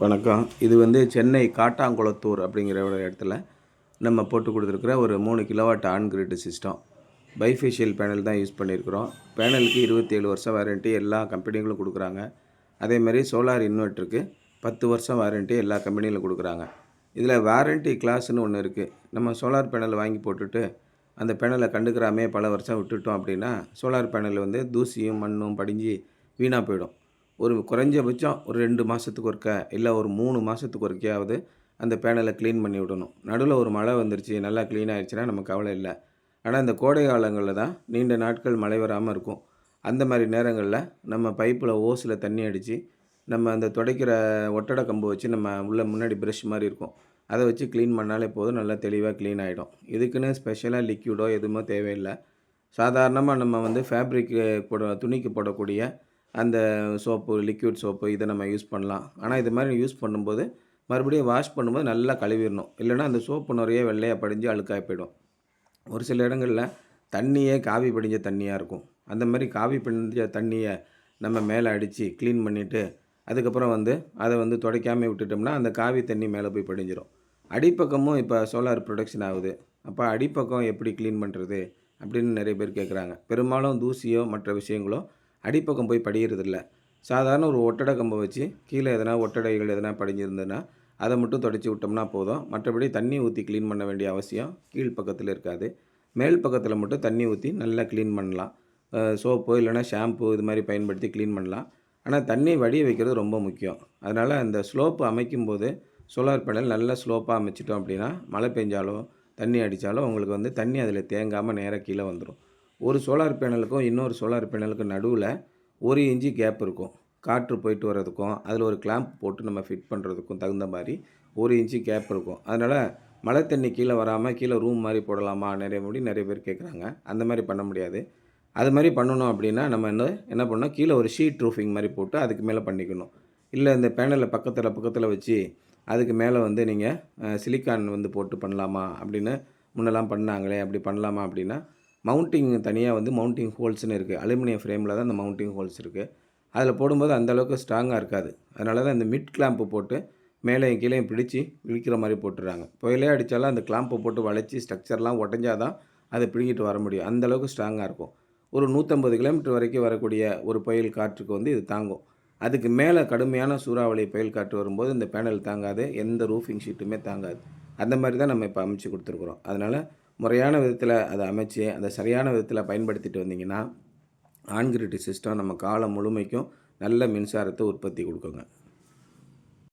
வணக்கம். இது சென்னை காட்டாங்குளத்தூர் அப்படிங்கிற ஒரு இடத்துல நம்ம போட்டு கொடுத்துருக்குற ஒரு 3 kilowatt on grid system. Bifacial panel தான் யூஸ் பண்ணியிருக்கிறோம். பேனலுக்கு 27 வருஷம் வாரண்ட்டி எல்லா கம்பெனிகளும் கொடுக்குறாங்க. அதேமாதிரி சோலார் இன்வெர்ட்டருக்கு 10 வருஷம் வாரண்ட்டி எல்லா கம்பெனிகளும் கொடுக்குறாங்க. இதில் வாரண்ட்டி கிளாஸ்னு ஒன்று இருக்குது. நம்ம சோலார் பேனல் வாங்கி போட்டுட்டு அந்த பேனலை கண்டுக்கிறாமே பல வருஷம் விட்டுட்டோம் அப்படின்னா சோலார் பேனல் தூசியும் மண்ணும் படிஞ்சு வீணாக போயிடும். ஒரு குறைஞ்சபட்சம் ஒரு 2 மாதத்துக்கு ஒருக்கா இல்லை ஒரு 3 மாதத்துக்கு ஒருக்கையாவது அந்த பேனலை க்ளீன் பண்ணி விடணும். நடுவில் ஒரு மழை வந்துருச்சு, நல்லா க்ளீன் ஆகிடுச்சுன்னா நம்ம கவலை இல்லை. ஆனால் இந்த கோடை காலங்களில் தான் நீண்ட நாட்கள் மழை வராமல் இருக்கும். அந்த மாதிரி நேரங்களில் நம்ம பைப்பில் ஓஸில் தண்ணி அடித்து நம்ம அந்த துடைக்கிற ஒட்டடை கம்பு வச்சு நம்ம முன்னாடி ப்ரஷ் மாதிரி இருக்கும், அதை வச்சு க்ளீன் பண்ணாலே போதும், நல்லா தெளிவாக க்ளீன் ஆகிடும். இதுக்குன்னு ஸ்பெஷலாக லிக்யூடோ எதுவுமே தேவையில்லை. சாதாரணமாக நம்ம ஃபேப்ரிக்கு துணிக்கு போடக்கூடிய அந்த சோப்பு, லிக்விட் சோப்பு இதை நம்ம யூஸ் பண்ணலாம். ஆனால் இது மாதிரி யூஸ் பண்ணும்போது மறுபடியும் வாஷ் பண்ணும்போது நல்லா கழுவிடணும். இல்லைனா அந்த சோப்பு நிறைய வெள்ளையாக படிஞ்சு அழுக்காக போயிடும். ஒரு சில இடங்களில் தண்ணியே காவி படிஞ்ச தண்ணியாக இருக்கும். அந்த மாதிரி காவி படிஞ்ச தண்ணியை நம்ம மேலே அடித்து க்ளீன் பண்ணிவிட்டு அதுக்கப்புறம் அதை துடைக்காமல் விட்டுட்டோம்னா அந்த காவி தண்ணி மேலே போய் படிஞ்சிடும். அடிப்பக்கமும் இப்போ சோலார் ப்ரொடக்ஷன் ஆகுது. அப்போ அடிப்பக்கம் எப்படி க்ளீன் பண்ணுறது அப்படின்னு நிறைய பேர் கேட்குறாங்க. பெரும்பாலும் தூசியோ மற்ற விஷயங்களோ அடிப்பக்கம் போய் படிகிறதில்ல. சாதாரண ஒரு ஒட்டடை கம்பை வச்சு கீழே ஒட்டடைகள் எதனா படிஞ்சிருந்ததுன்னா அதை மட்டும் துடைச்சி விட்டோம்னா போதும். மற்றபடி தண்ணி ஊற்றி க்ளீன் பண்ண வேண்டிய அவசியம் கீழ் பக்கத்தில் இருக்காது. மேல் பக்கத்தில் மட்டும் தண்ணி ஊற்றி நல்லா க்ளீன் பண்ணலாம். சோப்பு இல்லைனா ஷாம்பு இது மாதிரி பயன்படுத்தி க்ளீன் பண்ணலாம். ஆனால் தண்ணி வடிய வைக்கிறது ரொம்ப முக்கியம். அதனால் அந்த ஸ்லோப்பு அமைக்கும்போது சோலார் பேனல் நல்லா ஸ்லோப்பாக அமைச்சிட்டோம் அப்படின்னா மழை பெஞ்சாலோ தண்ணி அடித்தாலோ உங்களுக்கு தண்ணி அதில் தேங்காமல் நேராக கீழே வந்துடும். ஒரு சோலார் பேனலுக்கும் இன்னொரு சோலார் பேனலுக்கும் நடுவில் 1 இன்ச்சு கேப் இருக்கும். காற்று போயிட்டு வர்றதுக்கும் அதில் ஒரு கிளாம்ப் போட்டு நம்ம ஃபிட் பண்ணுறதுக்கும் தகுந்த மாதிரி 1 இன்ச்சு கேப் இருக்கும். அதனால் மழை தண்ணி கீழே வராமல் கீழே ரூம் மாதிரி போடலாமா நிறைய பேர் கேட்குறாங்க. அந்த மாதிரி பண்ண முடியாது. அது மாதிரி பண்ணணும் அப்படின்னா நம்ம என்ன பண்ணணும், கீழே ஒரு ஷீட் ரூஃபிங் மாதிரி போட்டு அதுக்கு மேலே பண்ணிக்கணும். இல்லை இந்த பேனலை பக்கத்தில் வச்சு அதுக்கு மேலே நீங்கள் சிலிக்கான் போட்டு பண்ணலாமா அப்படின்னு முன்னெல்லாம் பண்ணாங்களே, அப்படி பண்ணலாமா அப்படின்னா மவுண்டிங் தனியாக மவுண்டிங் ஹோல்ஸ்னு இருக்குது. அலுமினியம் ஃப்ரேமில் தான் அந்த மவுண்டிங் ஹோல்ஸ் இருக்குது. அதில் போடும்போது அந்தளவுக்கு ஸ்ட்ராங்காக இருக்காது. அதனால தான் இந்த மிட் கிளாம்பு போட்டு மேலேயும் கீழேயும் பிடிச்சி இழுக்கிற மாதிரி போட்டுடுறாங்க. புயலே அடித்தாலும் அந்த கிளாம்பை போட்டு வளைச்சி ஸ்ட்ரக்சர்லாம் உடஞ்சா தான் அதை பிடிங்கிட்டு வர முடியும். அந்தளவுக்கு ஸ்ட்ராங்காக இருக்கும். ஒரு 150 கிலோமீட்டர் வரைக்கும் வரக்கூடிய ஒரு புயல் காற்றுக்கு இது தாங்கும். அதுக்கு மேலே கடுமையான சூறாவளி புயல் காற்று வரும்போது இந்த பேனல் தாங்காது, எந்த ரூஃபிங் ஷீட்டுமே தாங்காது. அந்த மாதிரி தான் நம்ம இப்போ அமைச்சு கொடுத்துருக்குறோம். அதனால் முறையான விதத்தில் அதை அமைச்சு அதை சரியான விதத்தில் பயன்படுத்திட்டு வந்தீங்கன்னா ஆன் கிரிட் சிஸ்டம் நம்ம காலம் முழுமைக்கும் நல்ல மின்சாரத்தை உற்பத்தி கொடுக்குங்க.